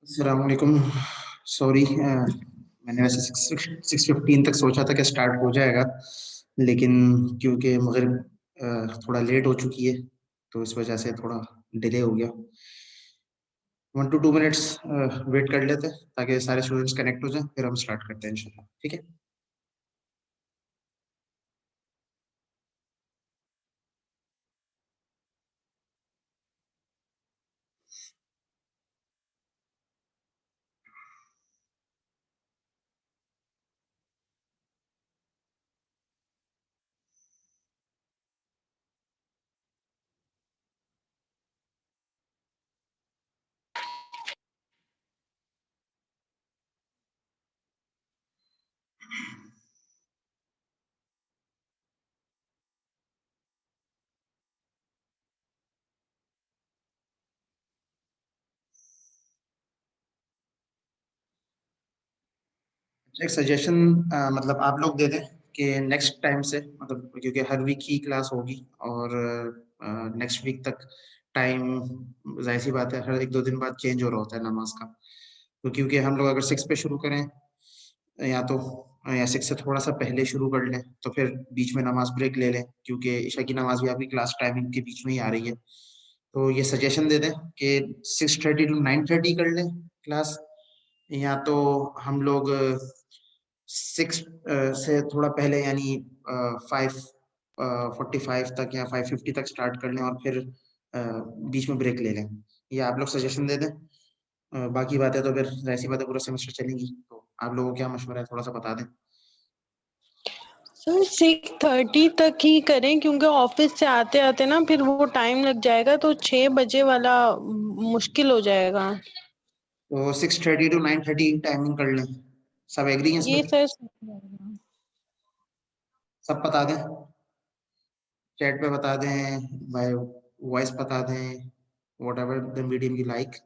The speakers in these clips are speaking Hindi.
अस्सलामुअलैकुम। सॉरी, मैंने वैसे 6:15 तक सोचा था कि स्टार्ट हो जाएगा, लेकिन क्योंकि मगरिब थोड़ा लेट हो चुकी है तो इस वजह से थोड़ा डिले हो गया। 1 to 2 मिनट्स वेट कर लेते हैं ताकि सारे स्टूडेंट्स कनेक्ट हो जाएं, फिर हम स्टार्ट करते हैं इंशाल्लाह। ठीक है। एक सजेशन, मतलब आप लोग दे दें कि नेक्स्ट टाइम से, मतलब क्योंकि हर वीक ही क्लास होगी और नेक्स्ट वीक तक टाइम, जाहिर सी बात है, हर 1-2 दिन बाद चेंज हो रहा होता है नमाज का। तो क्योंकि हम लोग अगर 6 पे शुरू करें या तो या 6 से थोड़ा सा पहले शुरू कर लें तो फिर बीच में नमाज ब्रेक ले लें, क्योंकि ईशा की नमाज भी आपकी क्लास टाइमिंग के बीच में ही आ रही है। तो ये सजेशन दे दें कि 6:30 to 9:30 कर लें क्लास, या तो हम लोग 6 से थोड़ा पहले यानी 5:45 तक या 5:50 तक स्टार्ट कर लें और फिर बीच में ब्रेक ले लें। ये आप लोग सजेशन दे दें। बाकी बातें तो फिर ऐसी बातें पूरा सेमेस्टर चलेंगी, तो आप लोगों को क्या मशवरा है थोड़ा सा बता दें। सर 6:30 तक ही करें, क्योंकि ऑफिस से आते आते ना फिर वो टाइम लग जाएगा, तो 6 बजे वाला मुश्किल हो जाएगा। तो 6:30 to 9:30 टाइमिंग कर लें। सब एग्री हैं इसमें? ये सर सही रहेगा। सब बता दें, चैट पे बता दें, बाय वॉइस बता दें, what ever the medium you like.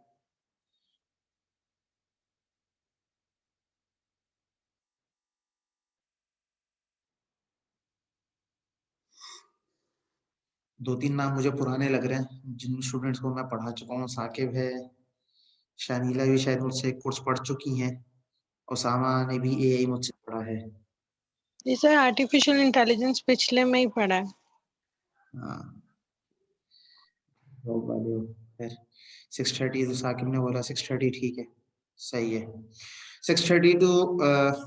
2-3 नाम मुझे पुराने लग रहे हैं जिन स्टूडेंट्स को मैं पढ़ा चुका हूँ। साकिब है, शानीला भी शायद मुझसे कोर्स पढ़ चुकी हैं, उसामा ने भी एआई मुझसे पढ़ा है। ये सर आर्टिफिशियल इंटेलिजेंस पिछले में ही पढ़ा है। हाँ, लोग वाले हो। फिर 6:30 तो साकिब ने बोला 6:30 ठीक है, सही है। 6:30 टू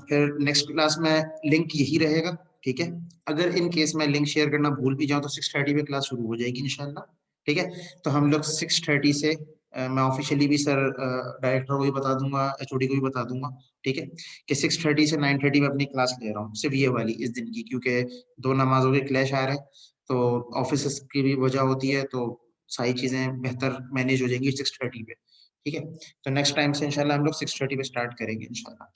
फिर नेक्स्ट क्लास में लिंक यही रहेगा। ठीक है। अगर इन केस मैं लिंक शेयर करना भूल भी जाऊं तो 6:30 पे क्लास शुरू हो जाएगी इंशाल्लाह। ठीक है। तो हम लोग 6:30 से मैं ऑफिशियली भी सर डायरेक्टर को भी बता दूंगा, एचओडी को भी बता दूंगा। ठीक है, कि 6:30 से 9:30 में अपनी क्लास ले रहा हूँ, सिर्फ ये वाली इस दिन की, क्योंकि दो नमाजों के क्लैश आ रहे हैं। तो ऑफिस की भी वजह होती है, तो सारी चीजें बेहतर मैनेज हो जाएंगी 6:30 पे। ठीक है। तो नेक्स्ट टाइम से इंशाल्लाह हम लोग 6:30 पे स्टार्ट करेंगे इंशाल्लाह।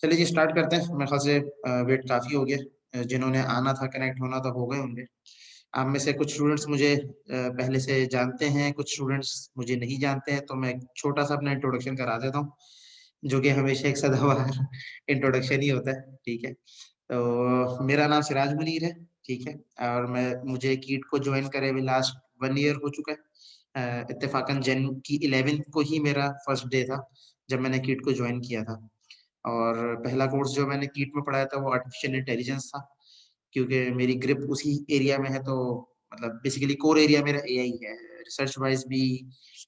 चलिए जी, स्टार्ट करते हैं। मेरे ख्याल से वेट काफी हो गया, जिन्होंने आना था, कनेक्ट होना था, हो गए होंगे। आप में से कुछ स्टूडेंट्स मुझे पहले से जानते हैं, कुछ स्टूडेंट्स मुझे नहीं जानते हैं, तो मैं एक छोटा सा अपना इंट्रोडक्शन करा देता हूँ, जो कि हमेशा एक सदाबहार इंट्रोडक्शन ही होता है। ठीक है। तो मेरा नाम सिराज मुनीर है। ठीक है। और मैं मुझे कीट को ज्वाइन करे हुए लास्ट 1 ईयर हो चुका है। इत्तेफाकन जन की 11th को ही मेरा फर्स्ट डे था जब मैंने कीट को ज्वाइन किया था। और पहला कोर्स जो मैंने कीट में पढ़ाया था वो आर्टिफिशियल इंटेलिजेंस था, क्योंकि मेरी ग्रिप उसी एरिया में है। तो मतलब बेसिकली कोर एरिया मेरा एआई है, रिसर्च वाइज भी,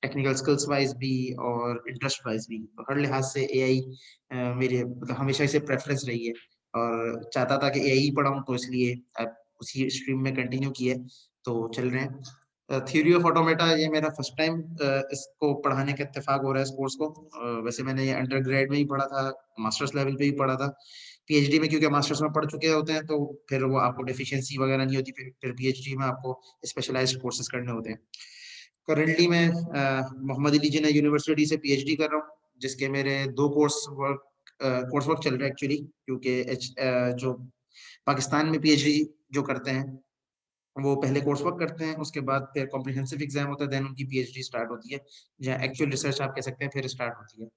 टेक्निकल स्किल्स वाइज भी, और इंटरेस्ट वाइज भी। तो हर लिहाज से एआई मेरे मतलब हमेशा से प्रेफरेंस रही है, और चाहता था कि एआई पढ़ाऊँ, तो इसलिए अब उसी स्ट्रीम में कंटिन्यू किए, तो चल रहे हैं। थ्योरी ऑफ ऑटोमेटा ये मेरा फर्स्ट टाइम इसको पढ़ाने का इत्तेफाक हो रहा है, इस कोर्स को। वैसे मैंने ये अंडर ग्रेड में ही पढ़ा था, मास्टर्स लेवल पे ही पढ़ा था। पीएचडी में क्योंकि मास्टर्स में पढ़ चुके होते हैं, तो फिर वो आपको डेफिशिएंसी वगैरह नहीं होती, फिर पीएचडी में आपको स्पेशलाइज्ड कोर्सेज करने होते हैं। करंटली मैं मोहम्मद अली जिन्ना यूनिवर्सिटी से पीएचडी कर रहा हूँ, जिसके मेरे 2 कोर्स वर्क चल रहे हैं एक्चुअली, क्योंकि जो पाकिस्तान में पीएचडी जो करते हैं वो पहले कोर्स वर्क करते हैं, उसके बाद फिर कॉम्प्रिहेंसिव एग्जाम होता है, देन उनकी पीएचडी स्टार्ट होती है, जहाँ एक्चुअल रिसर्च आप कह सकते हैं फिर स्टार्ट होती है।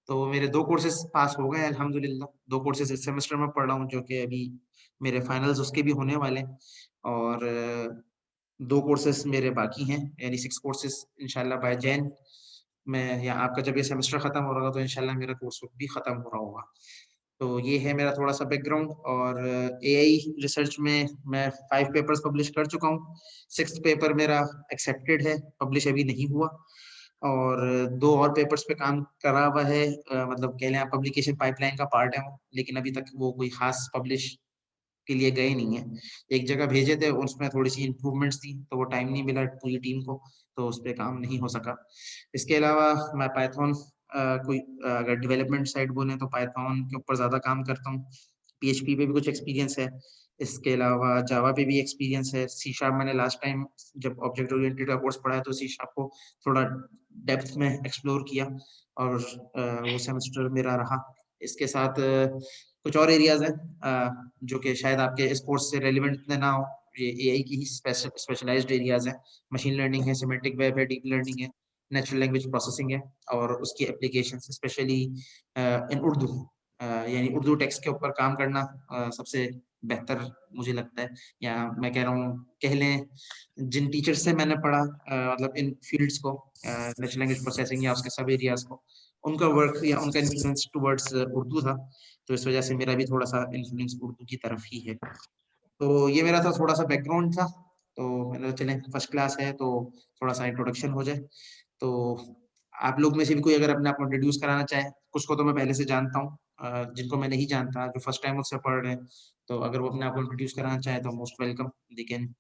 तो मेरे 2 कोर्सेज पास हो गए हैं अल्हम्दुलिल्लाह। 2 कोर्सेज इस सेमेस्टर में पढ़ रहा हूँ, जो कि अभी मेरे फाइनल्स उसके भी होने वाले हैं। और 2 कोर्सेज मेरे बाकी हैं, यानी 6 कोर्सेज इंशाल्लाह बाय जैन मैं, या आपका जब ये सेमेस्टर खत्म हो रहा होगा तो इंशाल्लाह मेरा कोर्स भी खत्म हो रहा होगा। तो ये है मेरा थोड़ा सा बैकग्राउंड। और एआई रिसर्च में मैं 5 पेपर्स पब्लिश कर चुका हूँ। 6th पेपर मेरा एक्सेप्टेड है, पब्लिश अभी नहीं हुआ। और 2 और पेपर्स पे काम करा हुआ है, मतलब कह लें आप पब्लिकेशन पाइपलाइन का पार्ट है वो, लेकिन अभी तक वो कोई खास पब्लिश के लिए गए नहीं है। एक जगह भेजे थे, उसमें थोड़ी-सी इम्प्रूवमेंट्स थी, तो वो टाइम नहीं मिला पूरी टीम को, तो उस पे काम नहीं हो सका। इसके अलावा मैं पाइथन अगर डेवलपमेंट साइड बोलें तो पाइथन के ऊपर ज़्यादा काम करता हूँ। पीएचपी पे भी कुछ एक्सपीरियंस है। इसके अलावा जावा पे भी एक्सपीरियंस है। सी शार्प मैंने लास्ट टाइम जब ऑब्जेक्ट ओरिएंटेड का कोर्स पढ़ा है तो सी शार्प को थोड़ा डेप्थ में एक्सप्लोर किया, और वो सेमेस्टर मेरा रहा। इसके साथ कुछ और एरियाज़ हैं जो कि शायद आपके इस कोर्स से रेलेवेंट इतने ना हो। ये एआई की ही स्पेशलाइज्ड एरियाज़ हैं। मशीन लर्निंग है, सिमेंटिक वेब है, डीप लर्निंग है, नेचुरल लैंग्वेज प्रोसेसिंग है, और उसकी एप्लीकेशंस स्पेशली इन उर्दू, यानी उर्दू टेक्स्ट के ऊपर काम करना सबसे बेहतर मुझे लगता है। या मैं कह रहा हूँ, कह लें जिन टीचर से मैंने पढ़ा, मतलब इन फील्ड्स को, नेचुरल लैंग्वेज प्रोसेसिंग या उसके सब एरियाज को, उनका वर्क या उनका इन्फ्लुएंस टुवर्ड्स उर्दू था, तो इस वजह से मेरा भी थोड़ा सा इन्फ्लुएंस उर्दू की तरफ ही है। तो ये मेरा था थोड़ा सा बैकग्राउंड था। तो मैंने कहा चलें फर्स्ट क्लास है तो थोड़ा सा इंट्रोडक्शन हो जाए। तो आप लोग में से भी कोई अगर अपने आप को इंट्रोड्यूस कराना चाहे, कुछ को तो मैं पहले से जानता हूँ, जिनको मैं नहीं जानता, जो फर्स्ट टाइम मुझसे पढ़ रहे हैं, तो अगर वो अपने आप को इंट्रोड्यूस कराना चाहे तो मोस्ट वेलकम, दे कैन।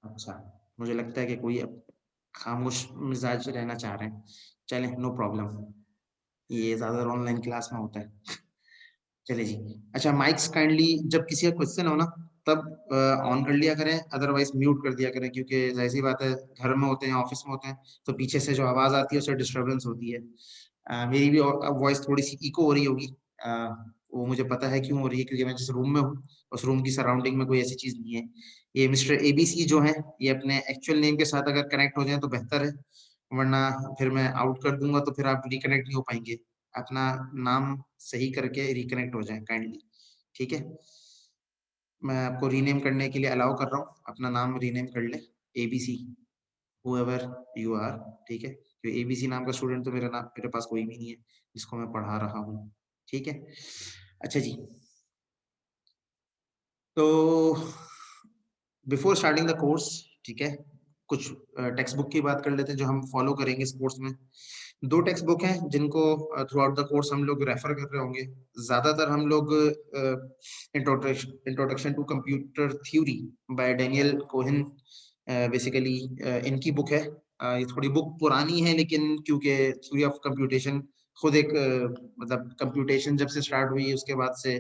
अच्छा, मुझे लगता है कि कोई अब खामोश मिजाज रहना चाह रहे हैं। चलें, नो प्रॉब्लम, ये ज़्यादातर ऑनलाइन क्लास में होता है। चलिए जी। अच्छा, माइक्स काइंडली जब किसी का क्वेश्चन हो ना, तब ऑन कर लिया करें, अदरवाइज म्यूट कर दिया करें, क्योंकि जाहिर सी बात है, घर में होते हैं, ऑफिस में होते हैं, तो पीछे से जो आवाज़ आती है उससे डिस्टर्बेंस होती है। मेरी भी वॉइस थोड़ी सी इको हो रही होगी। अ, वो मुझे पता है क्यों हो रही है, क्योंकि मैं जिस रूम में हूँ उस रूम की सराउंडिंग में कोई ऐसी चीज़ नहीं है। ये मिस्टर एबीसी जो है, ये अपने एक्चुअल नेम के साथ अगर कनेक्ट हो जाए तो बेहतर है, वरना फिर मैं आउट कर दूंगा तो फिर आप रिकनेक्ट नहीं हो पाएंगे। अपना नाम सही करके रिकनेक्ट हो जाएं काइंडली, ठीक है। मैं आपको रीनेम करने के लिए अलाउ कर रहा हूँ, अपना नाम रीनेम कर ले, एबीसी, हुएवर यू आर, ठीक है। क्योंकि एबीसी नाम का स्टूडेंट तो मेरे पास कोई भी नहीं है जिसको मैं पढ़ा रहा हूँ, ठीक है। अच्छा जी, तो बिफोर स्टार्टिंग द कोर्स, ठीक है, कुछ टेक्स्ट बुक की बात कर लेते हैं जो हम फॉलो करेंगे इस कोर्स में। 2 टेक्स्ट बुक हैं जिनको थ्रू आउट द कोर्स हम लोग रेफर कर रहे होंगे। ज़्यादातर हम लोग introduction to computer theory by Daniel Cohen, basically इनकी बुक है। ये थोड़ी बुक पुरानी है, लेकिन क्योंकि थ्योरी ऑफ कंप्यूटेशन खुद एक मतलब कंप्यूटेशन जब से स्टार्ट हुई उसके बाद से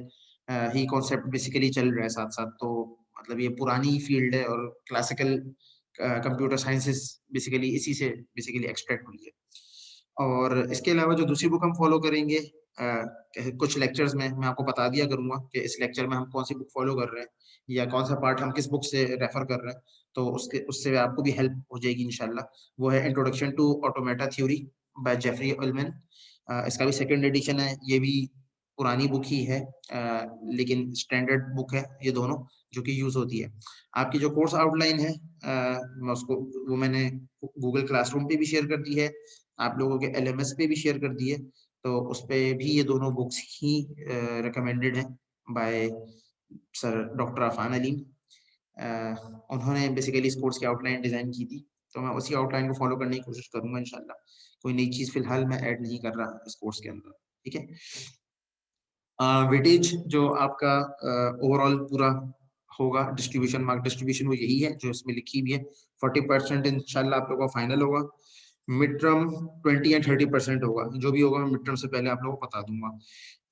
ही कॉन्सेप्ट बेसिकली चल रहा है साथ-साथ, तो मतलब ये पुरानी फील्ड है, और क्लासिकल कंप्यूटर साइंसेस बेसिकली इसी से बेसिकली एक्सट्रैक्ट हुई है। और इसके अलावा जो दूसरी बुक हम फॉलो करेंगे, कुछ लेक्चर्स में मैं आपको बता दिया करूँगा कि इस लेक्चर में हम कौन सी बुक फॉलो कर रहे हैं, या कौन सा पार्ट हम किस बुक से रेफर कर रहे हैं, तो उसके उससे आपको भी हेल्प हो जाएगी इंशाल्लाह। वो है introduction to automata theory by Jeffrey Ullman. इसका भी सेकंड एडिशन है, ये भी पुरानी बुक ही है, लेकिन स्टैंडर्ड बुक है ये दोनों, जो कि यूज़ होती है। आपकी जो कोर्स आउटलाइन है, मैं उसको वो मैंने गूगल क्लासरूम पे भी शेयर कर दी है, आप लोगों के एलएमएस पे भी शेयर कर दी है, तो उस पे भी ये दोनों बुक्स ही रिकमेंडेड हैं by sir doctor Afan Aleem. उन्होंने बेसिकली इस कोर्स की आउटलाइन डिज़ाइन की थी, तो मैं उसी आउटलाइन को फॉलो करने की कोशिश करूँगा इंशाल्लाह। कोई नई चीज़ फिलहाल मैं ऐड नहीं कर रहा इस कोर्स के अंदर, ठीक है। वेटेज जो आपका ओवरऑल पूरा होगा, डिस्ट्रीब्यूशन मार्क डिस्ट्रीब्यूशन वो यही है जो इसमें लिखी हुई है। 40% इंशाल्लाह आप लोगों का फाइनल होगा। मिड टर्म 20 या 30% होगा, जो भी होगा मैं मिड टर्म से पहले आप लोगों को बता दूंगा।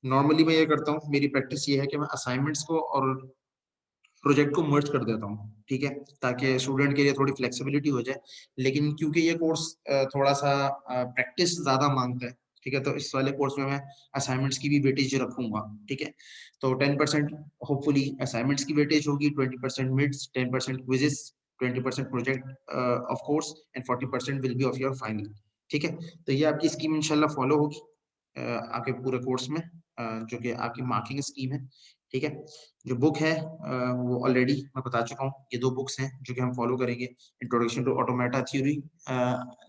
नॉर्मली मैं ये करता हूँ, मेरी प्रैक्टिस ये है कि मैं असाइनमेंट्स को और प्रोजेक्ट को मर्ज कर देता हूँ, ठीक है, ताकि स्टूडेंट के लिए थोड़ी फ्लेक्सिबिलिटी हो जाए। लेकिन क्योंकि ये कोर्स थोड़ा सा प्रैक्टिस ज़्यादा मांगता है, ठीक है, तो इस वाले कोर्स में मैं असाइनमेंट्स की भी वेटेज रखूंगा, ठीक है। तो 10% होपफुली असाइनमेंट्स की वेटेज होगी, 20% mids, 10% quizzes, 20% project of course, and 40% will be of your final, ठीक है। तो ये आपकी स्कीम इंशाल्लाह फॉलो होगी आपके पूरे कोर्स में। जो कि आपकी मार्किंग स्कीम है, ठीक है। जो बुक है वो ऑलरेडी मैं बता चुका हूँ, ये 2 बुक्स हैं जो कि हम फॉलो करेंगे, introduction to automata theory,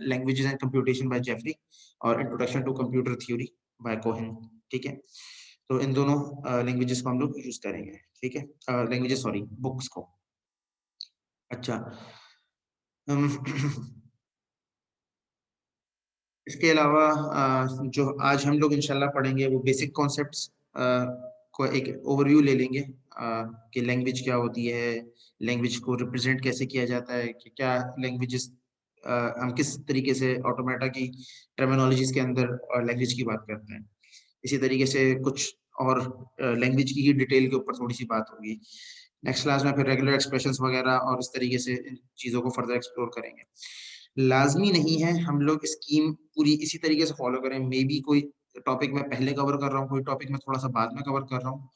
languages and computation by Jeffrey, और introduction to computer theory by Cohen, ठीक है। तो इन दोनों लैंग्वेजेस को हम लोग यूज करेंगे, ठीक है, लैंग्वेजेस सॉरी बुक्स को। अच्छा, इसके अलावा जो आज हम लोग इंशाल्लाह पढ़ेंगे वो बेसिक कॉन्सेप्ट्स को एक ओवरव्यू ले लेंगे, कि लैंग्वेज क्या होती है, लैंग्वेज को रिप्रेजेंट कैसे किया जाता है, कि क्या लैंग्वेजेस हम किस तरीके से ऑटोमेटा की टर्मिनोलॉजीज के अंदर लैंग्वेज की बात करते हैं। इसी तरीके से कुछ और लैंग्वेज की डिटेल के ऊपर थोड़ी सी बात होगी। नेक्स्ट क्लास में फिर रेगुलर एक्सप्रेशंस वगैरह और इस तरीके से इन चीज़ों को फर्दर एक्सप्लोर करेंगे। लाजमी नहीं है हम लोग स्कीम पूरी इसी तरीके से फॉलो करें, मे बी कोई टॉपिक मैं पहले कवर कर रहा हूँ, कोई टॉपिक मैं थोड़ा सा बाद में कवर कर रहा हूँ,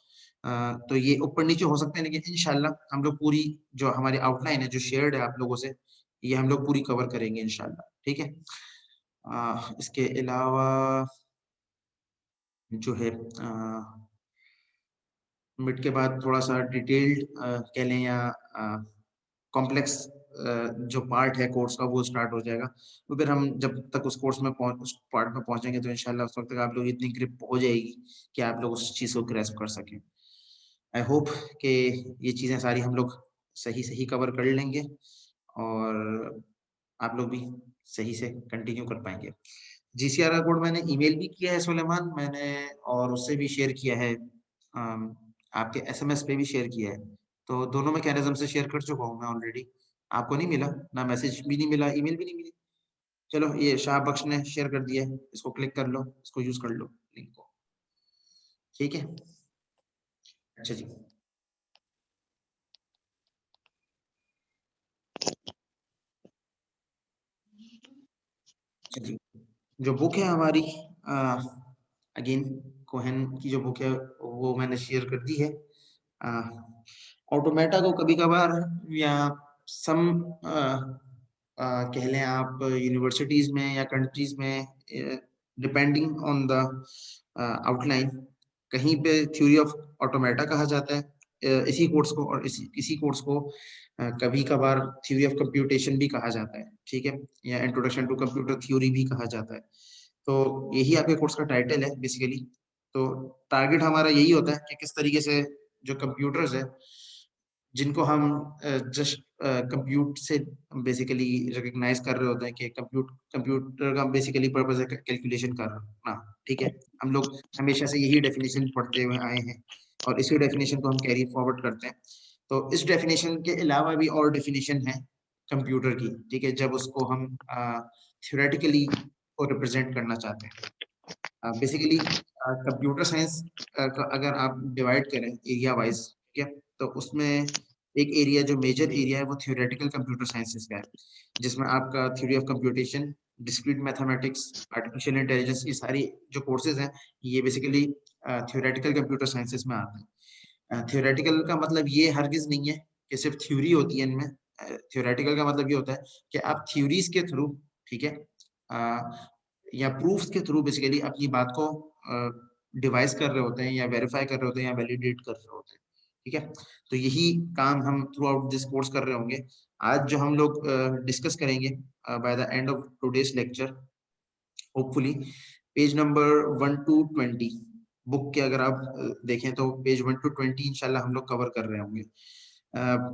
तो ये ऊपर नीचे हो सकते हैं, लेकिन इंशाल्लाह हम लोग पूरी जो हमारी आउटलाइन है जो शेयर्ड है आप लोगों से, ये हम लोग पूरी कवर करेंगे इंशाल्लाह, ठीक है। इसके अलावा जो है मिड के बाद थोड़ा सा डिटेल्ड कह लें या कॉम्प्लेक्स जो पार्ट है कोर्स का वो स्टार्ट हो जाएगा। तो फिर हम जब तक उस कोर्स में उस पार्ट में पहुंचेंगे तो इंशाल्लाह उस वक्त तक आप लोग इतनी ग्रिप हो जाएगी कि आप लोग उस चीज़ को ग्रैस्प कर सकें। आई होप कि ये चीज़ें सारी हम लोग सही सही कवर कर लेंगे और आप लोग भी सही से कंटिन्यू कर पाएंगे। जीसीआर का कोड मैंने ईमेल भी किया है सुलेमान, मैंने और उससे भी शेयर किया है, आपके एसएमएस पे भी शेयर किया है, तो दोनों मैकेनिज्म से शेयर कर चुका हूँ मैं ऑलरेडी। आपको नहीं मिला ना, मैसेज भी नहीं मिला, ईमेल भी नहीं मिली। चलो ये शाह बख्श ने शेयर कर दिया है, इसको क्लिक कर लो, इसको यूज कर लो लिंक को, ठीक है। अच्छा जी, अच्छा जी, जो बुक है हमारी अगेन कोहेन की जो बुक है वो मैंने शेयर कर दी है। ऑटोमेटा को कभी कभार या सम कह लें आप यूनिवर्सिटीज में या कंट्रीज में, डिपेंडिंग ऑन द आउटलाइन, कहीं पे थ्योरी ऑफ ऑटोमेटा कहा जाता है इसी कोर्स को, और इसी कोर्स को कभी कभार थ्योरी ऑफ कंप्यूटेशन भी कहा जाता है, ठीक है, या इंट्रोडक्शन टू कंप्यूटर थ्योरी भी कहा जाता है। तो यही आपके कोर्स का टाइटल है बेसिकली। तो टारगेट हमारा यही होता है कि किस तरीके से जो कंप्यूटर्स है जिनको हम जस्ट कंप्यूट से बेसिकली रिकग्नाइज कर रहे होते हैं कि कंप्यूटर का बेसिकली पर्पस है कैलकुलेशन करना, ठीक है। हम लोग हमेशा से यही डेफिनेशन पढ़ते हुए आए हैं और इसी डेफिनेशन को हम कैरी फॉरवर्ड करते हैं। तो इस डेफिनेशन के अलावा भी और डेफिनेशन है कंप्यूटर की, ठीक है, जब उसको हम थ्योरेटिकली को रिप्रेजेंट करना चाहते हैं। बेसिकली कंप्यूटर साइंस का अगर आप डिवाइड करें एरिया वाइज, ठीक है, तो उसमें एक एरिया जो मेजर एरिया है वो थ्योरेटिकल कंप्यूटर साइंसेस का है, जिसमें आपका theory of computation, discrete mathematics, artificial intelligence, ये सारी जो कोर्सेज हैं ये बेसिकली थ्योरेटिकल कंप्यूटर साइंसेस में आते हैं। थ्योरेटिकल का मतलब ये हरगिज नहीं है कि सिर्फ थ्योरी होती है इनमें। थ्योरेटिकल का मतलब ये होता है कि आप थ्योरीज के थ्रू, ठीक है, या प्रूफ्स के थ्रू बेसिकली अपनी बात को डिवाइस कर रहे होते हैं या वेरीफाई कर रहे होते हैं या वैलिडेट कर रहे होते हैं, ठीक है। तो यही काम हम थ्रू आउट दिस कोर्स कर रहे होंगे। आज जो हम लोग डिस्कस करेंगे by the end of today's lecture, hopefully page number 1 to 20 book के अगर आप देखें तो पेज 1 to 20 इंशाल्लाह हम लोग कवर कर रहे होंगे।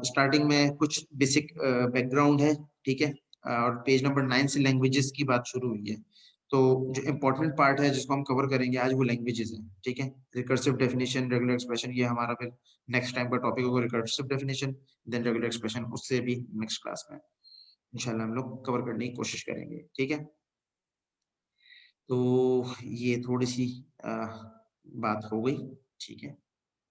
स्टार्टिंग में कुछ बेसिक बैकग्राउंड है, ठीक है, और पेज नंबर 9 से लैंग्वेजेस की बात शुरू हुई है। तो जो इम्पोर्टेंट पार्ट है जिसको हम कवर करेंगे आज वो लैंग्वेजेस है, ठीक है। रिकर्सिव डेफिनेशन, रेगुलर एक्सप्रेशन, ये हमारा फिर नेक्स्ट टाइम का टॉपिक होगा, recursive definition then regular expression, उससे भी नेक्स्ट क्लास में इंशाल्लाह हम लोग कवर करने की कोशिश करेंगे, ठीक है। तो ये थोड़ी सी बात हो गई, ठीक है।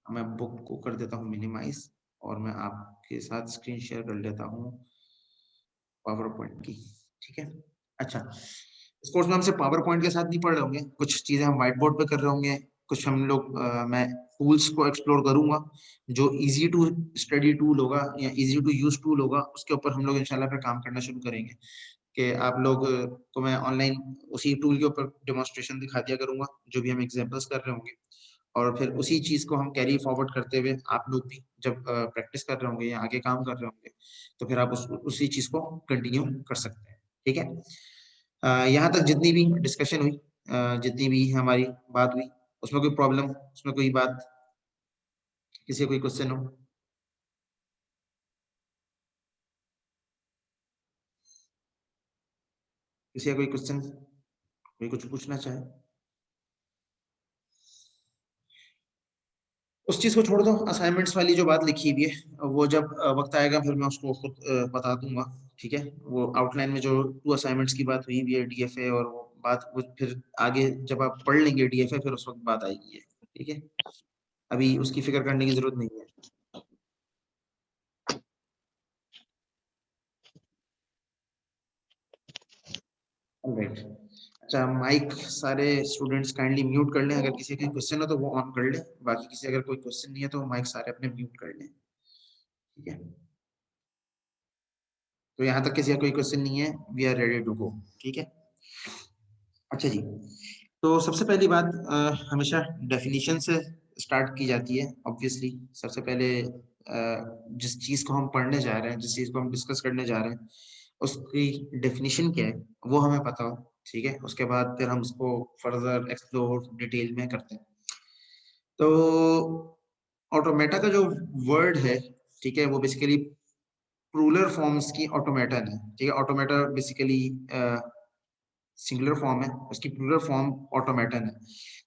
मैं बुक को कर देता हूँ मिनिमाइज और मैं आपके साथ स्क्रीन शेयर कर लेता हूँ पावर पॉइंट की, ठीक है। अच्छा, इस कोर्स में हम सिर्फ पावर पॉइंट के साथ नहीं पढ़ रहे होंगे, कुछ चीजें हम व्हाइट बोर्ड पे कर रहे होंगे, कुछ हम लोग मैं टूल्स को एक्सप्लोर करूंगा जो इजी टू स्टडी टूल होगा या इजी टू यूज टूल होगा, उसके ऊपर हम लोग इंशाल्लाह फिर काम करना शुरू करेंगे। कि आप लोग को मैं ऑनलाइन उसी टूल के ऊपर डेमोन्स्ट्रेशन दिखा दिया करूंगा जो भी हम एग्जांपल्स कर रहे होंगे, और फिर उसी चीज को हम कैरी फॉरवर्ड करते हुए आप लोग भी जब प्रैक्टिस कर रहे होंगे या आगे काम कर रहे होंगे तो फिर आप उसी चीज को कंटिन्यू कर सकते हैं। ठीक है, यहाँ तक जितनी भी डिस्कशन हुई, जितनी भी हमारी बात हुई, उसमें कोई प्रॉब्लम, उसमें कोई बात, किसी को कोई क्वेश्चन हो? किसी का कोई क्वेश्चन, कोई कुछ पूछना चाहे? उस चीज को छोड़ दो, असाइनमेंट्स वाली जो बात लिखी हुई है वो जब वक्त आएगा फिर मैं उसको खुद बता दूंगा। ठीक है, वो आउटलाइन में जो 2 असाइनमेंट्स की बात हुई हुई है डीएफए, और वो बात वो फिर आगे जब आप पढ़ लेंगे डीएफए फिर उस वक्त बात आएगी है। ठीक है, अभी उसकी फिक्र करने की जरूरत नहीं है। ऑलराइट, अच्छा माइक सारे स्टूडेंट्स काइंडली म्यूट कर लें, अगर किसी का क्वेश्चन हो तो वो ऑन कर ले, बाकी किसी अगर कोई क्वेश्चन नहीं है तो माइक सारे अपने म्यूट कर लें। ठीक है, तो यहाँ तक किसी का कोई क्वेश्चन नहीं है, we are ready to go. ठीक है, अच्छा जी, तो सबसे पहली बात हमेशा डेफिनेशन से स्टार्ट की जाती है। ऑब्वियसली सबसे पहले जिस चीज को हम पढ़ने जा रहे हैं, जिस चीज को हम डिस्कस करने जा रहे हैं, उसकी डेफिनेशन क्या है वो हमें पता हो। ठीक है, उसके बाद फिर हम उसको फर्दर एक्सप्लोर डिटेल में करते हैं। तो ऑटोमेटा का जो वर्ड है, ठीक है, वो बेसिकली प्लूरल फॉर्म्स की ऑटोमेटन है। ठीक है, ऑटोमेटा बेसिकली सिंगुलर फॉर्म है, उसकी प्लूरल फॉर्म ऑटोमेटन है,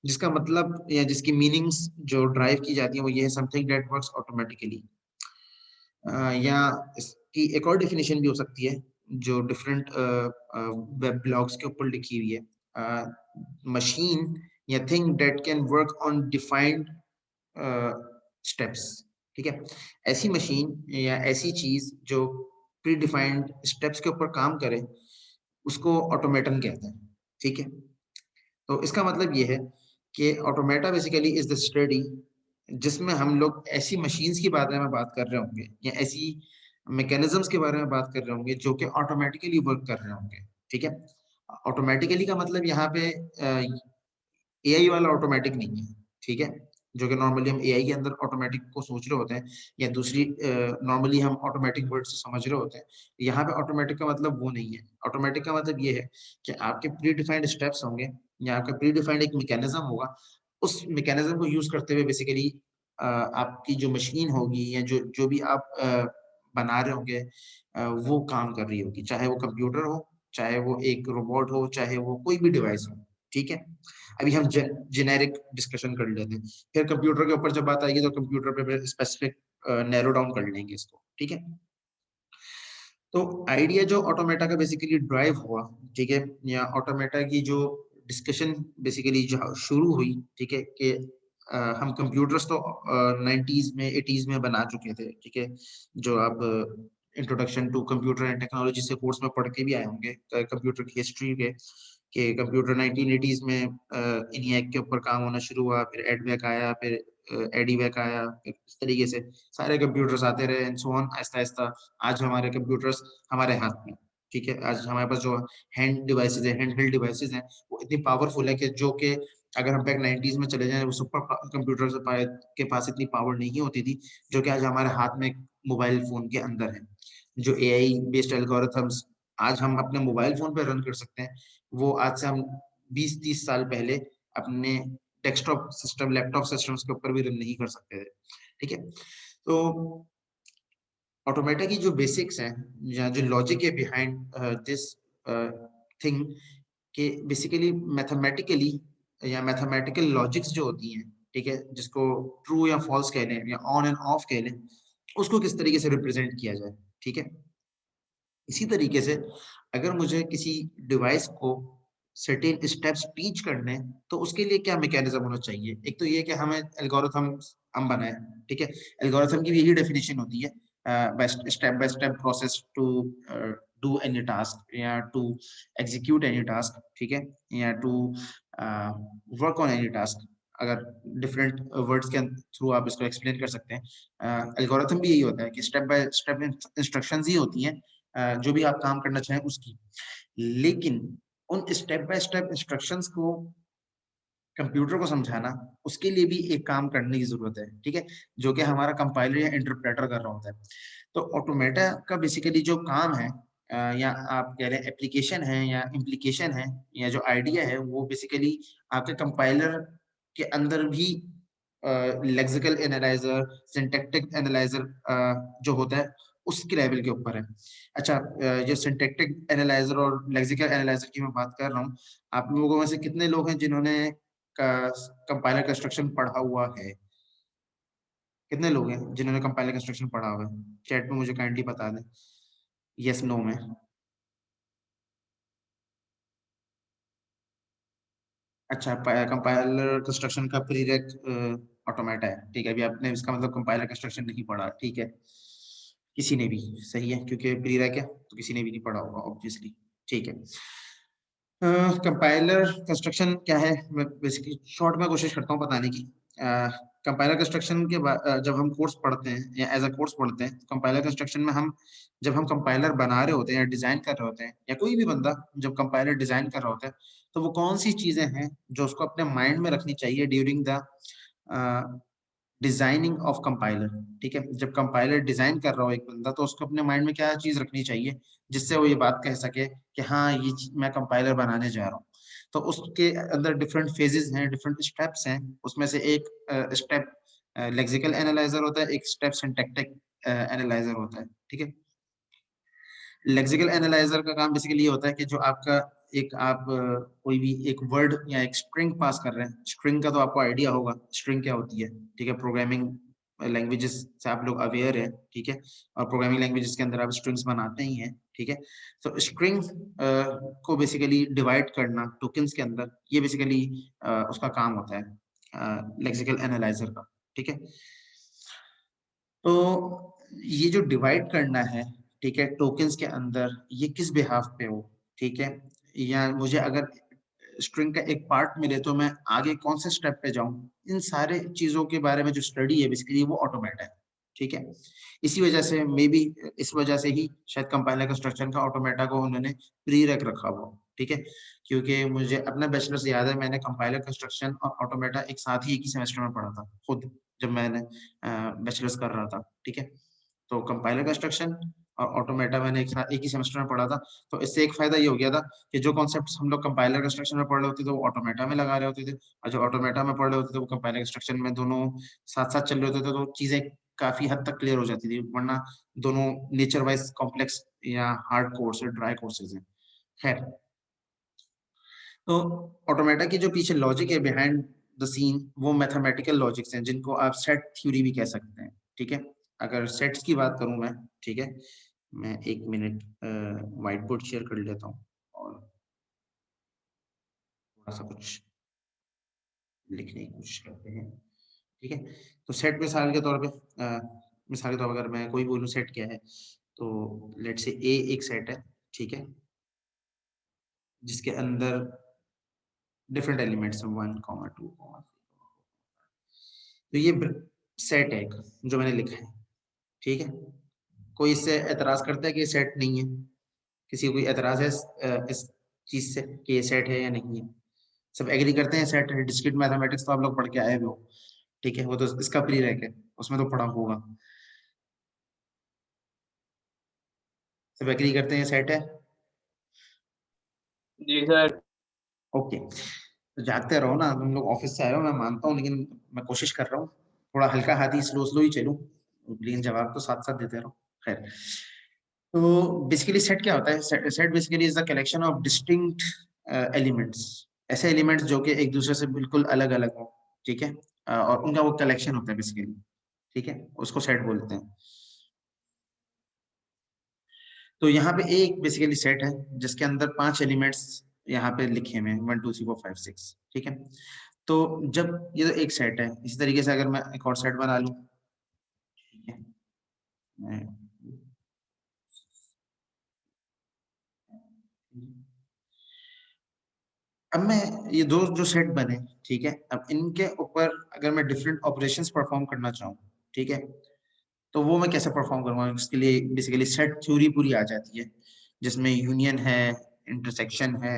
जिसका मतलब या जिसकी मीनिंग्स जो ड्राइव की जाती है वो ये है, समथिंग दैट वर्क्स ऑटोमेटिकली। या इसकी एक और डेफिनेशन भी हो सकती है जो डिफरेंट वेब ब्लॉग्स के ऊपर लिखी हुई है, मशीन या thing that can work on defined steps. ठीक है, ऐसी मशीन या ऐसी चीज जो प्री डिफाइंड स्टेप्स के ऊपर काम करे उसको ऑटोमेटन कहते हैं। ठीक है, तो इसका मतलब ये है कि automata basically is the study जिसमें हम लोग ऐसी मशीन्स के बारे में बात कर रहे होंगे या ऐसी मैकेनिज्म्स के बारे में बात कर रहे होंगे जो कि ऑटोमेटिकली वर्क कर रहे होंगे। ठीक है, ऑटोमेटिकली का मतलब यहाँ पे एआई वाला ऑटोमेटिक नहीं है। ठीक है, जो कि नॉर्मली हम एआई के अंदर ऑटोमेटिक को सोच रहे होते हैं या दूसरी नॉर्मली हम ऑटोमेटिक वर्ड से समझ रहे होते हैं। यहाँ पे ऑटोमेटिक का मतलब वो नहीं है। ऑटोमेटिक का मतलब ये है कि आपके प्री डिफाइंड स्टेप्स होंगे या आपका प्री डिफाइंड एक मैकेनिज्म होगा, उस मैकेनिज्म को यूज करते हुए बेसिकली आपकी जो मशीन होगी या जो जो भी आप बना रहे होंगे वो काम कर रही होगी, चाहे वो कंप्यूटर हो, चाहे वो एक रोबोट हो, चाहे वो कोई भी डिवाइस हो। ठीक है, अभी हम जेनेरिक डिस्कशन कर लेते हैं, फिर कंप्यूटर के ऊपर जब बात आएगी तो कंप्यूटर पे स्पेसिफिक नैरो डाउन कर लेंगे इसको। ठीक है, तो आइडिया जो ऑटोमेटा का बेसिकली ड्राइव हुआ, ठीक है, या ऑटोमेटा की जो डिस्कशन बेसिकली जो शुरू हुई, ठीक है, कि हम कंप्यूटर्स तो 90s में 80s में बना चुके थे। ठीक है, जो आप introduction to computer and technology से कोर्स में पढ़ के भी आए होंगे कंप्यूटर की हिस्ट्री के, कि कंप्यूटर 1980s में इनियाक के ऊपर काम होना शुरू हुआ, फिर एडवेक आया, फिर एडीवेक आया, फिर इस तरीके से सारे कंप्यूटर्स आते रहे and so on, Aahista Aahista आज हमारे कंप्यूटर्स हमारे हाथ में। ठीक है, आज हमारे पास जो हैंड डिवाइसेज है, हैंड हेल्ड डिवाइसेज हैं, वो इतनी पावरफुल है कि जो कि अगर हम बैक 90s में चले जाएं वो सुपर कंप्यूटर के पास इतनी पावर नहीं होती थी जो कि आज हमारे हाथ में मोबाइल फोन के अंदर है। जो एआई बेस्ड एल्गोरिथम्स आज हम अपने मोबाइल फोन पे रन कर सकते हैं, वो आज से हम 20-30 साल पहले अपने डेस्कटॉप सिस्टम, लैपटॉप सिस्टम्स के ऊपर भी रन नहीं कर सकते थे। ठीक है, तो ऑटोमेटा की जो बेसिक्स हैं या जो लॉजिक है बिहाइंड दिस थिंग, कि बेसिकली मैथमेटिकली या मैथमेटिकल लॉजिक्स जो होती हैं, ठीक है, जिसको ट्रू या फॉल्स कह लें या ऑन एंड ऑफ कह लें, उसको किस तरीके से रिप्रेजेंट किया जाए। ठीक है, इसी तरीके से अगर मुझे किसी डिवाइस को सर्टेन स्टेप्स टीच करने हैं तो उसके लिए क्या मैकेनिज्म होना चाहिए। एक तो ये कि हमें एल्गोरिथम हम बनाए। ठीक है, एल्गोरिथम की भी यही डेफिनेशन होती है, step by step process to do any task या टू एग्जीक्यूट एनी टास्क। ठीक है, या to work on any task, अगर डिफरेंट वर्ड्स के थ्रू आप इसको एक्सप्लेन कर सकते हैं। एल्गोरिथम भी यही होता है कि स्टेप बाय स्टेप इंस्ट्रक्शंस ही होती हैं जो भी आप काम करना चाहें उसकी। लेकिन उन स्टेप बाय स्टेप इंस्ट्रक्शंस को कंप्यूटर को समझाना, उसके लिए भी एक काम करने की जरूरत है, ठीक है, जो कि हमारा कंपाइलर या इंटरप्रेटर कर रहा होता है। तो ऑटोमेटा का बेसिकली जो काम है, या आप कह रहे हैं एप्लीकेशन है या इम्प्लीकेशन है या जो आइडिया है, वो बेसिकली आपके कंपाइलर के अंदर भी लेक्सिकल एनालाइजर, सिंटैक्टिक एनालाइजर जो होता है उसके लेवल के ऊपर है। अच्छा, जो सिंटैक्टिक एनालाइजर और लेक्सिकल एनालाइजर की मैं बात कर रहा हूँ, आप लोगों में से कितने लोग हैं जिन्होंने कंपाइलर कंस्ट्रक्शन पढ़ा हुआ है? कितने लोग हैं जिन्होंने कंपाइलर कंस्ट्रक्शन पढ़ा हुआ है? चैट में मुझे काइंडली बता दें, यस नो में। अच्छा, कंपाइलर कंस्ट्रक्शन का प्रीरेक ऑटोमेटा है, ठीक है, अभी आपने इसका मतलब कंपाइलर कंस्ट्रक्शन नहीं पढ़ा, ठीक है, किसी ने भी, सही है, क्योंकि प्रीरेक है तो किसी ने भी नहीं पढ़ा होगा ऑब्वियसली, ठीक है। कंपाइलर कंस्ट्रक्शन क्या है, मैं बेसिकली शॉर्ट में कोशिश करता हूँ बताने की। कंपाइलर कंस्ट्रक्शन के बाद जब हम कोर्स पढ़ते हैं या एज अ कोर्स पढ़ते हैं, कंपाइलर कंस्ट्रक्शन में हम जब हम कंपाइलर बना रहे होते हैं या डिजाइन कर रहे होते हैं, या कोई भी बंदा जब कंपाइलर डिजाइन कर रहा होता है, तो वो कौन सी चीजें हैं जो उसको अपने माइंड में रखनी चाहिए during the designing of compiler, ठीक है, जब कंपाइलर डिजाइन कर रहा हो एक बंदा, तो उसको अपने माइंड में क्या चीज रखनी चाहिए जिससे वो ये बात कह सके कि हाँ ये मैं कंपाइलर बनाने जा रहा हूँ। तो उसके अंदर डिफरेंट फेजेस हैं, डिफरेंट स्टेप्स हैं, उसमें से एक स्टेप लेक्सिकल एनालाइजर होता है, एक स्टेप सिंटैक्टिक एनालाइजर होता है, ठीक है। लेक्सिकल एनालाइजर का काम बेसिकली ये होता है कि जो आपका एक आप कोई भी एक वर्ड या एक स्ट्रिंग पास कर रहे हैं, स्ट्रिंग का तो आपको आइडिया होगा स्ट्रिंग क्या होती है, ठीक है, प्रोग्रामिंग लैंग्वेजेस से आप लोग अवेयर है, ठीक है, और प्रोग्रामिंग लैंग्वेजेस के अंदर आप स्ट्रिंग्स बनाते ही हैं, ठीक है। तो स्ट्रिंग को बेसिकली डिवाइड करना टोकन्स के अंदर, ये बेसिकली उसका काम होता है लेक्सिकल एनालाइजर का, ठीक है। तो ये जो डिवाइड करना है, ठीक है, टोकन्स के अंदर, ये किस बिहाफ पे हो, ठीक है, या मुझे अगर स्ट्रिंग का एक पार्ट मिले तो मैं आगे कौन से स्टेप पे जाऊं, इन सारे चीजों के बारे में जो स्टडी है बेसिकली वो ऑटोमेटा है, ठीक है। इसी वजह से मे बी इस वजह से ही शायद कंपाइलर कंस्ट्रक्शन का ऑटोमेटा को उन्होंने प्री रख रखा हुआ, ठीक है, क्योंकि मुझे अपना बैचलर्स याद है, मैंने कंपाइलर कंस्ट्रक्शन और ऑटोमेटा एक साथ ही एक ही सेमेस्टर में पढ़ा था खुद, जब मैंने बैचलर्स कर रहा था, ठीक है। तो कंपाइलर कंस्ट्रक्शन और ऑटोमेटा मैंने एक ही सेमेस्टर में पढ़ा था। तो इससे एक फायदा ये हो गया था कि जो कॉन्सेप्ट्स हम लोग कंपाइलर कंस्ट्रक्शन में पढ़ रहे होते थे वो ऑटोमेटा में लगा रहे होते थे, और जो ऑटोमेटा में पढ़ रहे होते थे वो कंपाइलर कंस्ट्रक्शन में, दोनों साथ साथ चल रहे होते थे, तो चीजें काफी हद तक क्लियर हो जाती थी, वरना दोनों नेचर वाइज कॉम्प्लेक्स या हार्ड कोर्स और ड्राई कोर्सेज हैं। खैर, तो ऑटोमेटा की जो पीछे लॉजिक है बिहाइंड द सीन, वो मैथमेटिकल लॉजिक्स हैं जिनको आप सेट थ्योरी भी कह सकते हैं, ठीक है। अगर सेट्स की बात करूं मैं, ठीक है, मैं एक मिनट व्हाइट बोर्ड शेयर कर लेता हूँ और थोड़ा सा कुछ लिखने की कोशिश करते हैं, ठीक है। तो सेट मिसाल के तौर पे मिसाल के तौर पर अगर मैं कोई बोलूँ सेट क्या है, तो लेट्स से ए एक सेट है, ठीक है, जिसके अंदर डिफरेंट एलिमेंट्स हैं 1 2 तो ये सेट है एक जो मैंने लिखा है, ठीक है। कोई इससे एतराज करता है कि ये सेट नहीं है? किसी को कोई एतराज है इस चीज से कि ये सेट है या नहीं है? सब एग्री करते हैं सेट है। डिस्क्रीट मैथमेटिक्स तो आप लोग पढ़ के आए हुए हो, ठीक है, वो तो इसका प्री रैक है, उसमें तो पढ़ा होगा। सब एग्री करते हैं सेट है? जी सर। ओके, तो जागते रहो ना, तुम लोग ऑफिस से आए हो मैं मानता हूँ, लेकिन मैं कोशिश कर रहा हूँ थोड़ा हल्का हाथी स्लो स्लो ही चलूं, लेकिन जवाब तो साथ साथ देते रहो। खैर, तो बेसिकली सेट क्या होता है? Set basically is the collection of distinct elements, ऐसे एलिमेंट्स जो कि एक दूसरे से बिल्कुल अलग अलग हो, ठीक है, और उनका वो कलेक्शन होता है बेसिकली, ठीक है, उसको सेट बोलते हैं। तो यहाँ पे एक बेसिकली सेट है जिसके अंदर 5 एलिमेंट्स यहाँ पे लिखे हुए हैं 1 2 3 4 5 6, ठीक है। तो जब ये तो एक सेट है, इसी तरीके से अगर मैं एक और सेट बना लूं, ठीक है, मैं अब मैं ये दो जो सेट बने, ठीक है, अब इनके ऊपर अगर मैं डिफरेंट ऑपरेशंस परफॉर्म करना चाहूँ, ठीक है, तो वो मैं कैसे परफॉर्म करूंगा? इसके लिए बेसिकली सेट थ्योरी पूरी आ जाती है, जिसमें यूनियन है, इंटरसेक्शन है,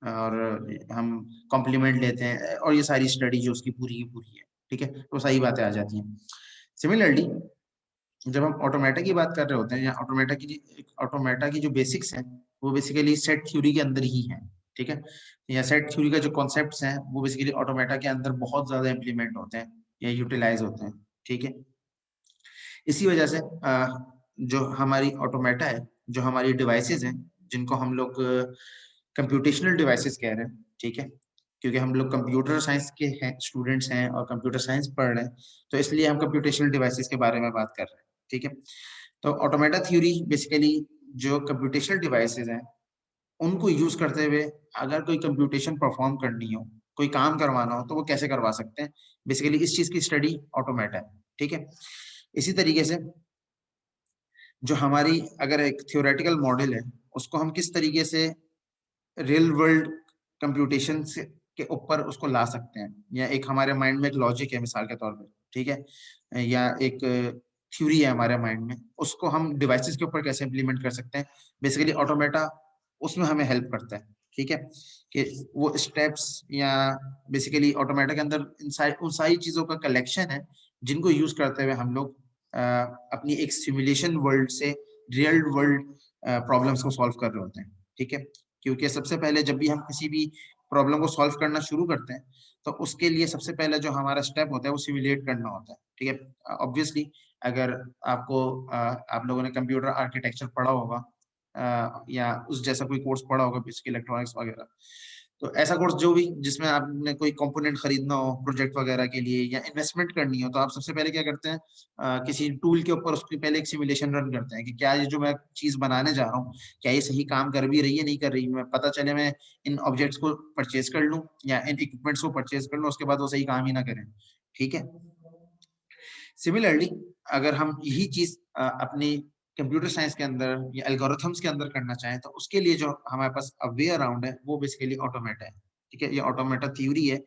और हम कॉम्प्लीमेंट लेते हैं, और ये सारी स्टडी जो उसकी पूरी की पूरी है, ठीक है, तो सही बातें आ जाती हैं। सिमिलरली जब हम ऑटोमेटा की बात कर रहे होते हैं, या ऑटोमेटा की जो बेसिक्स हैं वो बेसिकली सेट थ्योरी के अंदर ही है, ठीक है, या सेट थ्योरी का जो कॉन्सेप्ट्स हैं वो बेसिकली ऑटोमेटा के अंदर बहुत ज्यादा इंप्लीमेंट होते हैं या यूटिलाइज होते हैं, ठीक है। इसी वजह से जो हमारी ऑटोमेटा है, जो हमारी डिवाइसेस हैं, जिनको हम लोग कंप्यूटेशनल डिवाइसेस कह रहे हैं, ठीक है, क्योंकि हम लोग कंप्यूटर साइंस के हैं, स्टूडेंट्स हैं और कंप्यूटर साइंस पढ़ रहे हैं, तो इसलिए हम कंप्यूटेशनल डिवाइसेस के बारे में बात कर रहे हैं, ठीक है। तो ऑटोमेटा थ्योरी बेसिकली जो कंप्यूटेशनल डिवाइसेस हैं उनको यूज करते हुए अगर कोई कंप्यूटेशन परफॉर्म करनी हो, कोई काम करवाना हो, तो वो कैसे करवा सकते हैं, बेसिकली इस चीज की स्टडी ऑटोमेटा है, ठीक है। इसी तरीके से जो हमारी अगर एक थ्योरेटिकल मॉडल है उसको हम किस तरीके से रियल वर्ल्ड कंप्यूटेशन से के ऊपर उसको ला सकते हैं, या एक हमारे माइंड में एक लॉजिक है मिसाल के तौर पे, ठीक है, या एक थ्योरी है हमारे माइंड में, उसको हम डिवाइसेस के ऊपर कैसे इंप्लीमेंट कर सकते हैं, बेसिकली ऑटोमेटा उसमें हमें हेल्प करता है, ठीक है, कि वो स्टेप्स या बेसिकली ऑटोमेटा के अंदर उन सारी चीजों का कलेक्शन है जिनको यूज करते हुए हम लोग अपनी एक सिमुलेशन वर्ल्ड से रियल वर्ल्ड प्रॉब्लम्स को सॉल्व कर रहे होते हैं, ठीक है। क्योंकि सबसे पहले जब भी हम किसी भी प्रॉब्लम को सॉल्व करना शुरू करते हैं तो उसके लिए सबसे पहले जो हमारा स्टेप होता है वो सिमुलेट करना होता है, ठीक है। ऑब्वियसली अगर आपको आप लोगों ने कंप्यूटर आर्किटेक्चर पढ़ा होगा या उस जैसा कोई कोर्स पढ़ा होगा, बेसिक इलेक्ट्रॉनिक्स वगैरह, तो ऐसा कोर्स जो भी जिसमें आपने कोई कंपोनेंट खरीदना हो प्रोजेक्ट वगैरह के लिए या इन्वेस्टमेंट करनी हो, तो आप सबसे पहले क्या करते हैं, किसी टूल के ऊपर उसकी पहले एक सिमुलेशन रन करते हैं कि क्या ये जो मैं चीज बनाने जा रहा हूँ क्या ये सही काम कर भी रही है नहीं कर रही, मैं पता चले मैं इन ऑब्जेक्ट्स को परचेज कर लूँ या इन इक्विपमेंट्स को परचेज कर लूँ, उसके बाद वो सही काम ही ना करें, ठीक है। सिमिलरली अगर हम यही चीज अपनी कंप्यूटर साइंस के अंदर या एल्गोरिथम्स के अंदर करना चाहें, तो उसके लिए जो हमारे पास वे अराउंड है वो बेसिकली ऑटोमेटा है, ठीक है। ये ऑटोमेटा थ्योरी है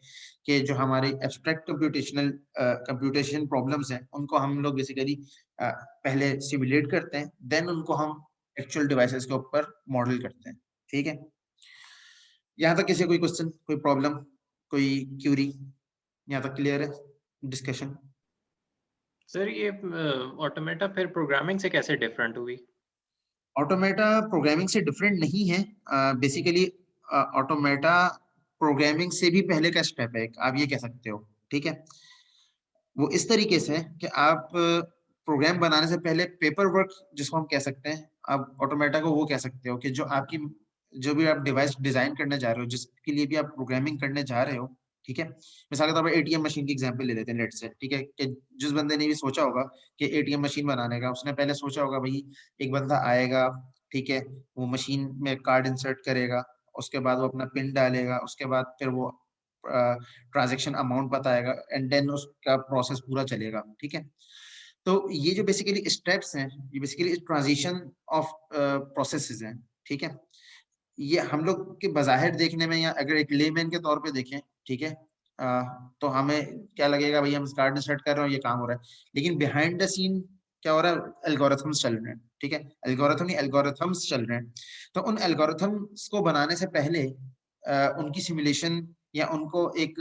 कि जो हमारे एब्स्ट्रैक्ट कंप्यूटेशन प्रॉब्लम्स हैं उनको हम लोग बेसिकली पहले सिमुलेट करते हैं, देन उनको हम एक्चुअल डिवाइसेस के ऊपर मॉडल करते हैं, ठीक है। यहाँ तक किसी कोई क्वेश्चन, कोई प्रॉब्लम, कोई क्यूरी, यहाँ तक क्लियर है डिस्कशन? सर ये ऑटोमेटा फिर प्रोग्रामिंग से कैसे डिफरेंट हुई? ऑटोमेटा प्रोग्रामिंग से डिफरेंट नहीं है, बेसिकली ऑटोमेटा प्रोग्रामिंग से भी पहले का स्टेप है, आप ये कह सकते हो, ठीक है। वो इस तरीके से है कि आप प्रोग्राम बनाने से पहले पेपर वर्क जिसको हम कह सकते हैं, आप ऑटोमेटा को वो कह सकते हो कि जो आपकी जो भी आप डिवाइस डिजाइन करने जा रहे हो, जिसके लिए भी आप प्रोग्रामिंग करने जा रहे हो, ठीक है। मिसाल के तौर पर एटीएम मशीन की एग्जांपल ले लेते हैं लेट से, ठीक है, कि जिस बंदे ने भी सोचा होगा कि एटीएम मशीन बनाने का, उसने पहले सोचा होगा भाई एक बंदा आएगा, ठीक है, वो मशीन में कार्ड इंसर्ट करेगा, उसके बाद वो अपना पिन डालेगा, उसके बाद फिर वो ट्रांजैक्शन अमाउंट बताएगा एंड देन उसका प्रोसेस पूरा चलेगा, ठीक है। तो ये जो बेसिकली स्टेप्स हैं ये बेसिकली ट्रांजिशन ऑफ प्रोसेसेस हैं, ठीक है। ये हम लोग के बज़ाहिर देखने में या अगर एक लेमैन के तौर पे देखें, ठीक है, तो हमें क्या लगेगा भाई हम कार्ड इंसर्ट कर रहे हो ये काम हो रहा है, लेकिन बिहाइंड द सीन क्या हो रहा है, एल्गोरिथम्स चल रहे हैं, ठीक है, एल्गोरिथम्स चल रहे हैं। तो उन एल्गोरिथम्स को बनाने से पहले उनकी सिमुलेशन या उनको एक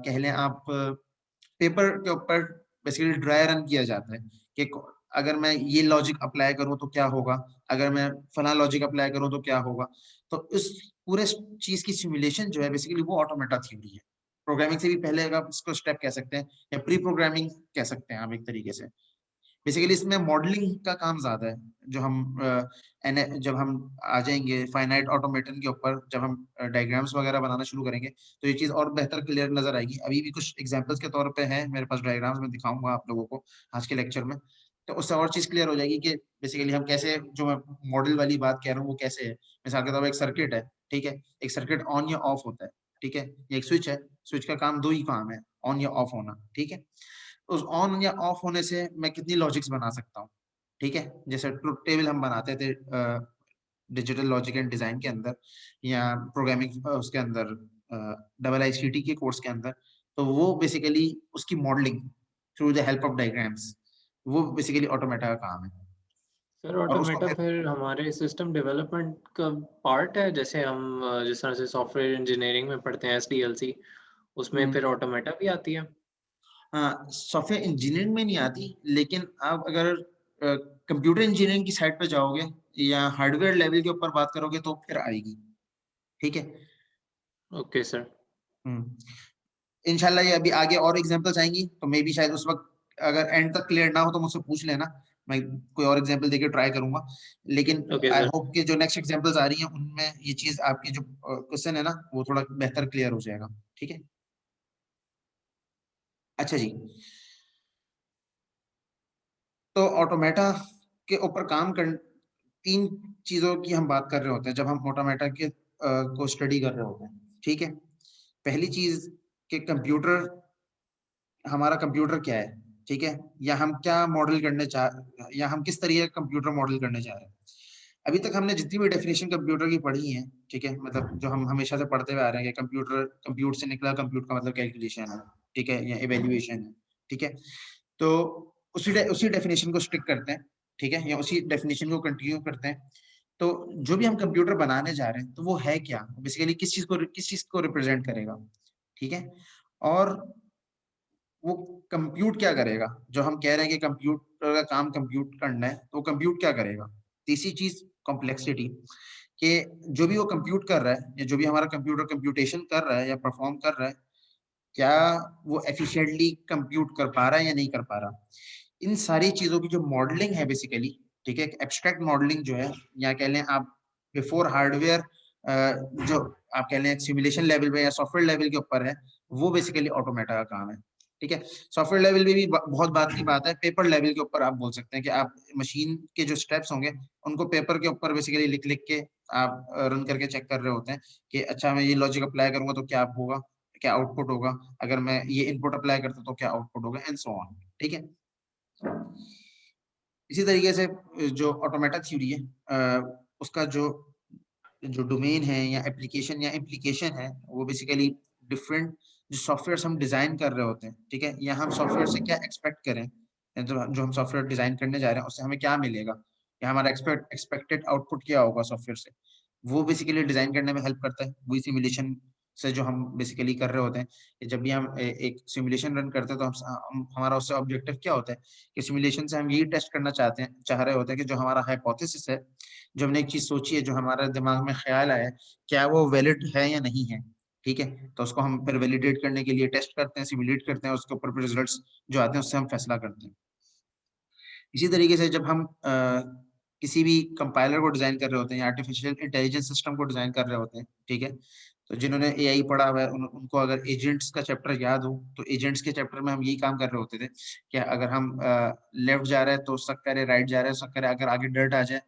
कह लें आप पेपर के ऊपर बेसिकली ड्राई रन किया जाता है कि अगर मैं ये लॉजिक अप्लाई करूं तो क्या होगा, अगर मैं फला लॉजिक अप्लाई करूं तो क्या होगा। तो इस पूरे चीज की सिमुलेशन जो है बेसिकली वो ऑटोमेटा थ्योरी है, प्रोग्रामिंग से भी पहले आप इसको स्टेप कह सकते हैं या प्री प्रोग्रामिंग कह सकते हैं आप एक तरीके से। बेसिकली इसमें मॉडलिंग का काम ज्यादा है, जो हम जब हम आ जाएंगे फाइनाइट ऑटोमेटन के ऊपर, जब हम डायग्राम्स वगैरह बनाना शुरू करेंगे तो ये चीज और बेहतर क्लियर नजर आएगी। अभी भी कुछ एग्जांपल्स के तौर पे है मेरे पास डायग्राम्स में दिखाऊंगा आप लोगों को आज के लेक्चर में, तो उससे और चीज क्लियर हो जाएगी कि बेसिकली हम कैसे जो मैं मॉडल वाली बात कह रहा हूँ वो कैसे है। मिसाल के तौर पर एक सर्किट है, ठीक है, एक सर्किट ऑन या ऑफ होता है, ठीक है, एक स्विच है, स्विच का काम दो ही काम है, ऑन या ऑफ होना, ठीक है। उस ऑन या ऑफ होने से मैं कितनी लॉजिक्स बना सकता हूँ, ठीक है, जैसे ट्रुथ टेबल हम बनाते थे डिजिटल लॉजिक एंड डिजाइन के अंदर या प्रोग्रामिंग उसके अंदर डबल आईसीटी के कोर्स के अंदर, तो वो बेसिकली उसकी modelling through the help of diagrams वो बेसिकली ऑटोमेटा का काम है। सर और उसको ऑटोमेटा फिर फिर हमारे सिस्टम डेवलपमेंट का पार्ट है, जैसे हम जिस तरह से सॉफ्टवेयर इंजीनियरिंग में पढ़ते हैं SDLC, उसमें फिर ऑटोमेटा भी आती है? हाँ, सॉफ्टवेयर इंजीनियरिंग में नहीं आती, लेकिन आप अगर कंप्यूटर इंजीनियरिंग की साइड पे जाओगे या हार्डवेयर लेवल के ऊपर बात करोगे तो फिर आएगी। ठीक है। Okay sir. इंशाल्लाह ये अभी आगे और एग्जांपल्स आएंगी तो मे बी शायद उस वक्त अगर एंड तक क्लियर ना हो तो मुझसे पूछ लेना, मैं कोई और एग्जांपल देके ट्राई करूंगा। लेकिन ओके आई सर। होप कि जो नेक्स्ट एग्जांपल्स आ रही हैं उनमें ये चीज आपकी जो क्वेश्चन है ना वो थोड़ा बेहतर क्लियर हो जाएगा। ठीक है। अच्छा जी, तो ऑटोमेटा के ऊपर काम कर 3 चीजों की हम बात कर रहे होते हैं जब हम ऑटोमेटा के को स्टडी कर रहे होते हैं। ठीक है। पहली चीज कि कंप्यूटर, हमारा कंप्यूटर क्या है। ठीक है। या हम क्या मॉडल करने चाह या हम किस तरीके का कंप्यूटर मॉडल करने चाह रहे हैं। अभी तक हमने जितनी भी डेफिनेशन कंप्यूटर की पढ़ी है, ठीक है, मतलब जो हम हमेशा से पढ़ते हुए आ रहे हैं कि कंप्यूटर, कंप्यूट से निकला, कंप्यूट का मतलब कैलकुलेशन है, ठीक है, या इवेल्युएशन है। ठीक है। तो उसी डेफिनेशन को स्टिक करते हैं। ठीक है, या उसी डेफिनेशन को कंटिन्यू करते हैं। तो जो भी हम कंप्यूटर बनाने जा रहे हैं तो वो है क्या, बेसिकली किस चीज को रिप्रेजेंट करेगा। ठीक है। और वो कंप्यूट क्या करेगा, जो हम कह रहे हैं कि कंप्यूटर का काम कंप्यूट करना है, तो कंप्यूट क्या करेगा। तीसरी चीज कॉम्प्लेक्सिटी, कि जो भी वो कंप्यूट कर रहा है या जो भी हमारा कंप्यूटर कंप्यूटेशन कर रहा है या परफॉर्म कर रहा है, क्या वो एफिशिएंटली कंप्यूट कर पा रहा है या नहीं कर पा रहा। इन सारी चीजों की जो मॉडलिंग है बेसिकली, ठीक है, एब्स्ट्रैक्ट मॉडलिंग जो है, या कह लें आप बिफोर हार्डवेयर, जो आप कह लें सिमुलेशन लेवल पे या सॉफ्टवेयर लेवल के ऊपर है, वो बेसिकली ऑटोमेटा का काम है। ठीक है। सॉफ्टवेयर लेवल पे भी बहुत बात की बात है, पेपर लेवल के ऊपर आप बोल सकते हैं कि आप मशीन के जो स्टेप्स होंगे उनको पेपर के ऊपर बेसिकली लिख लिख के आप रन करके चेक कर रहे होते हैं कि अच्छा मैं ये लॉजिक अप्लाई करूंगा तो क्या होगा, क्या आउटपुट होगा, अगर मैं ये इनपुट अप्लाई करता तो क्या आउटपुट होगा, एंड सो ऑन। ठीक है। इसी तरीके से जो ऑटोमेटा थ्योरी है, उसका जो जो डोमेन है या एप्लीकेशन या इम्प्लीकेशन है, वो बेसिकली डिफरेंट जो सॉफ्टवेयर हम डिजाइन कर रहे होते हैं। ठीक है। या हम सॉफ्टवेयर से क्या एक्सपेक्ट करें, जो हम सॉफ्टवेयर डिजाइन करने जा रहे हैं उससे हमें क्या मिलेगा, या हमारा एक्सपेक्टेड आउटपुट क्या होगा सॉफ्टवेयर से, वो बेसिकली डिजाइन करने में हेल्प करता है। वही सिमुलेशन से जो हम बेसिकली कर रहे होते हैं कि जब भी हम एक सिमुलेशन रन करते हैं तो हमारा उससे ऑब्जेक्टिव क्या होता है कि सिमुलेशन से हम यही टेस्ट करना चाह रहे होते हैं कि जो हमारा हाइपोथेसिस है, जो हमने एक चीज सोची है, जो हमारे दिमाग में ख्याल आया है, क्या वो वैलिड है या नहीं है। ठीक है। तो उसको हम फिर वैलिडेट करने के लिए टेस्ट करते हैं, सिमुलेट करते हैं, उसके ऊपर फिर रिजल्ट्स जो आते हैं उससे हम फैसला करते हैं। इसी तरीके से जब हम किसी भी कंपाइलर को डिजाइन कर रहे होते हैं या आर्टिफिशियल इंटेलिजेंस सिस्टम को डिजाइन कर रहे होते हैं, ठीक है, तो जिन्होंने एआई पढ़ा हुआ है उनको अगर एजेंट्स का चैप्टर याद हो, तो एजेंट्स के चैप्टर में हम यही काम कर रहे होते थे कि अगर हम लेफ्ट जा रहे हैं तो उसका करे, राइट जा रहे हैं उसका करे, अगर आगे डर्ट आ जाए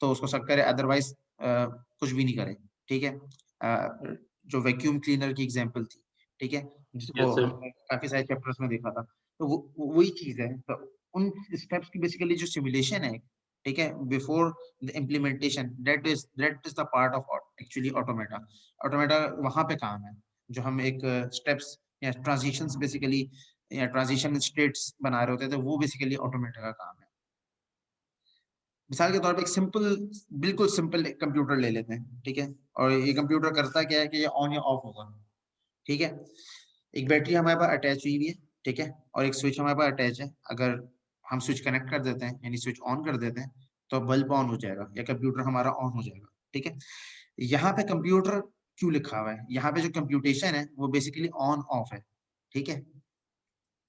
तो उसको सब करे, अदरवाइज कुछ भी नहीं करे। ठीक है। जो वैक्यूम क्लीनर की एग्जांपल थी, ठीक है, जिसको यस सर। हमने काफी सारे चैप्टर्स में देखा था, तो वही चीज है। तो उन स्टेप्स की बेसिकली जो सिमुलेशन है, ठीक है, before the implementation, that is the part of actually automata. Automata वहां पे काम है जो हम एक स्टेप्स या ट्रांजिशंस बेसिकली या ट्रांजिशन स्टेट्स बना रहे होते थे, वो बेसिकली ऑटोमेटा का काम है। मिसाल के तौर पे एक बिल्कुल सिंपल कंप्यूटर ले लेते हैं, ठीक है, और ये कंप्यूटर करता क्या है कि ये ऑन या ऑफ होगा। ठीक है। एक बैटरी हमारे पास अटैच हुई हुई है, ठीक है, और एक स्विच हमारे पास अटैच है। अगर हम स्विच कनेक्ट कर देते हैं यानी स्विच ऑन कर देते हैं तो बल्ब ऑन हो जाएगा या कंप्यूटर हमारा ऑन हो जाएगा। ठीक है। यहाँ पे कंप्यूटर क्यों लिखा हुआ है, यहाँ पे जो कंप्यूटेशन है वो बेसिकली ऑन ऑफ है। ठीक है।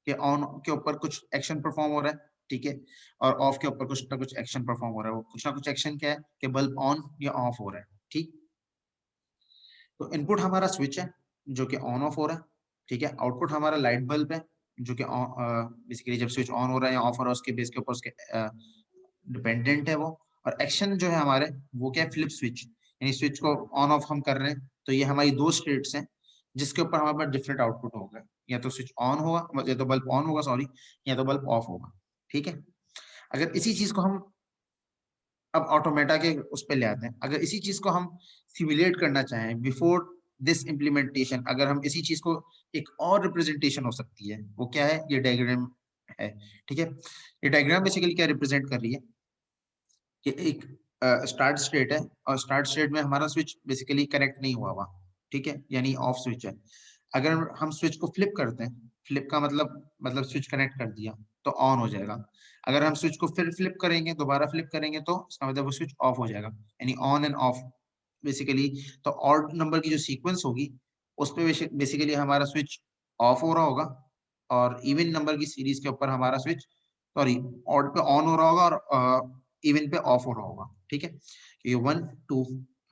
कि ऑन के ऊपर कुछ एक्शन परफॉर्म हो रहा है, ठीक है, और ऑफ के ऊपर कुछ ना कुछ एक्शन परफॉर्म हो रहा है। वो कुछ ना कुछ एक्शन क्या है कि बल्ब ऑन या ऑफ हो रहा है। ठीक। तो इनपुट हमारा स्विच है जो कि ऑन ऑफ हो रहा है, ठीक है, आउटपुट हमारा लाइट बल्ब है जो कि बेसिकली जब स्विच ऑन हो रहा है या ऑफ हो रहा है उसके बेस के ऊपर उसके डिपेंडेंट है वो। और एक्शन जो है हमारे वो क्या है, फ्लिप स्विच, यानी स्विच को ऑन ऑफ हम कर रहे हैं तो ये हमारी दो स्टेट्स हैं जिसके ऊपर हमारे पास डिफरेंट आउटपुट होगा, या तो स्विच ऑन होगा या तो बल्ब ऑन होगा, सॉरी, या तो बल्ब ऑफ होगा। ठीक है। अगर इसी चीज को हम अब ऑटोमेटा के उस पर ले आते हैं, अगर इसी चीज को हम सिमुलेट करना चाहें बिफोर दिस इम्प्लीमेंटेशन, अगर हम इसी चीज को एक और रिप्रेजेंटेशन हो सकती है, वो क्या है, ये डायग्राम है। ठीक है। ये डायग्राम बेसिकली क्या रिप्रेजेंट कर रही है कि एक स्टार्ट स्टेट है और स्टार्ट स्टेट में हमारा स्विच बेसिकली कनेक्ट नहीं हुआ हुआ, ठीक है, यानी ऑफ स्विच है। अगर हम स्विच को फ्लिप करते हैं, फ्लिप का मतलब स्विच कनेक्ट कर दिया तो ऑन हो जाएगा। अगर हम स्विच को फिर फ्लिप करेंगे, दोबारा फ्लिप करेंगे, तो इसका मतलब वो स्विच ऑफ हो जाएगा, यानी ऑन एंड ऑफ बेसिकली। तो ऑड नंबर की जो सीक्वेंस होगी उस पे बेसिकली हमारा स्विच ऑफ हो रहा होगा, और इवन नंबर की सीरीज के ऊपर हमारा स्विच, सॉरी, ऑड पे ऑन हो रहा होगा और इवन पे ऑफ हो रहा होगा, ठीक है। ये 1 2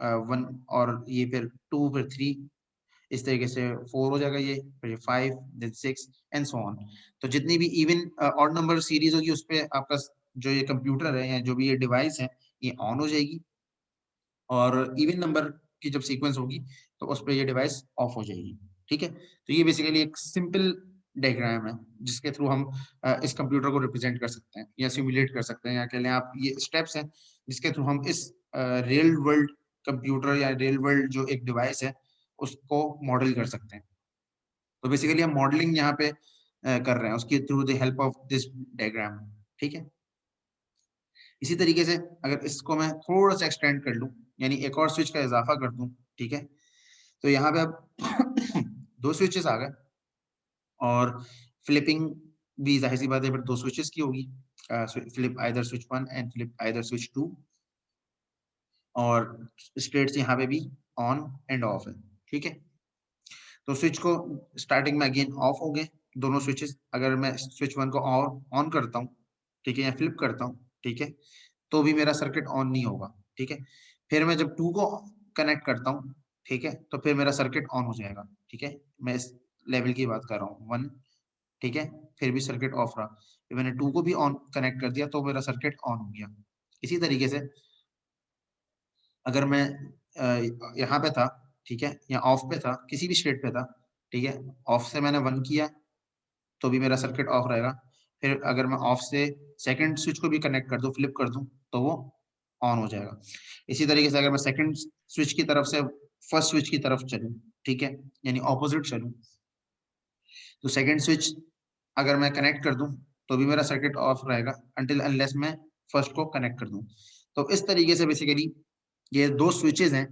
1 और ये फिर 2 फिर 3, इस तरीके से 4 हो जाएगा ये, फिर ये 5 देन 6 एंड सो ऑन। तो जितनी भी इवन ऑड नंबर सीरीज होगी उस पे आपका जो ये कंप्यूटर है या जो भी ये डिवाइस है ये ऑन हो जाएगी, और इवन नंबर की जब सीक्वेंस होगी तो उस पे ये डिवाइस ऑफ हो जाएगी, ठीक है। तो ये बेसिकली एक सिंपल डायग्राम है जिसके थ्रू हम इस कंप्यूटर को रिप्रेजेंट कर सकते हैं या सिमुलेट कर सकते हैं, या कह लें आप ये स्टेप्स हैं जिसके थ्रू हम इस रियल वर्ल्ड कंप्यूटर या रियल वर्ल्ड जो एक डिवाइस है उसको मॉडल कर सकते हैं। तो बेसिकली हम मॉडलिंग यहाँ पे कर रहे हैं उसके through the help of this diagram, ठीक है। इसी तरीके से अगर इसको मैं थोड़ा सा एक्सटेंड कर लूं, यानी एक और स्विच का इजाफा कर दूं, ठीक है, तो यहाँ पे अब 2 स्विचेस आ गए, और फ्लिपिंग भी जाहिर सी बात है फिर 2 स्विचेस की होगी, flip either switch 1 and flip either switch 2, और स्टेट्स यहाँ पे भी ऑन एंड ऑफ है, ठीक है। तो स्विच को स्टार्टिंग में अगेन ऑफ हो गए दोनों स्विचेस। अगर मैं स्विच 1 को ऑन करता हूँ, ठीक है, या फ्लिप करता हूँ, ठीक है, तो भी मेरा सर्किट ऑन नहीं होगा, ठीक है। फिर मैं जब 2 को कनेक्ट करता हूँ, ठीक है, तो फिर मेरा सर्किट ऑन हो जाएगा, ठीक है। मैं इस लेवल की बात कर रहा हूँ 1, ठीक है, फिर भी सर्किट ऑफ रहा। फिर मैंने 2 को भी ऑन कनेक्ट कर दिया तो मेरा सर्किट ऑन हो गया। इसी तरीके से अगर मैं यहाँ पे था, ठीक है, या ऑफ पे था, किसी भी स्टेट पे था, ठीक है, ऑफ से मैंने 1 किया तो भी मेरा सर्किट ऑफ रहेगा। फिर अगर मैं ऑफ से सेकंड स्विच को भी कनेक्ट कर दूं, फ्लिप कर दूं, तो वो ऑन हो जाएगा। इसी तरीके से अगर मैं सेकंड स्विच की तरफ से फर्स्ट स्विच की तरफ चलूं, ठीक है, यानी ऑपोजिट चलूं, तो सेकंड स्विच अगर मैं कनेक्ट कर दूं तो भी मेरा सर्किट ऑफ रहेगा अनटिल अनलेस मैं फर्स्ट को कनेक्ट कर दूं। तो इस तरीके से बेसिकली ये 2 स्विचेस हैं,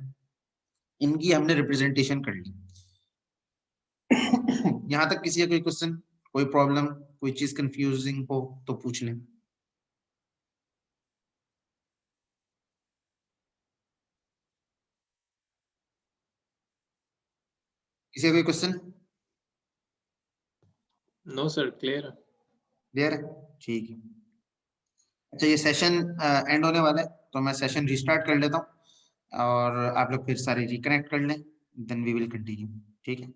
इनकी हमने रिप्रेजेंटेशन कर ली। यहाँ तक किसी का कोई क्वेश्चन, कोई प्रॉब्लम, कोई चीज कंफ्यूजिंग हो तो पूछ लें। किसी का कोई क्वेश्चन? नो सर, क्लियर है। क्लियर है, ठीक है। अच्छा, ये सेशन एंड होने वाला है तो मैं सेशन रिस्टार्ट कर लेता हूँ और आप लोग फिर सारे रिकनेक्ट कर लें, देन वी विल कंटिन्यू, ठीक है।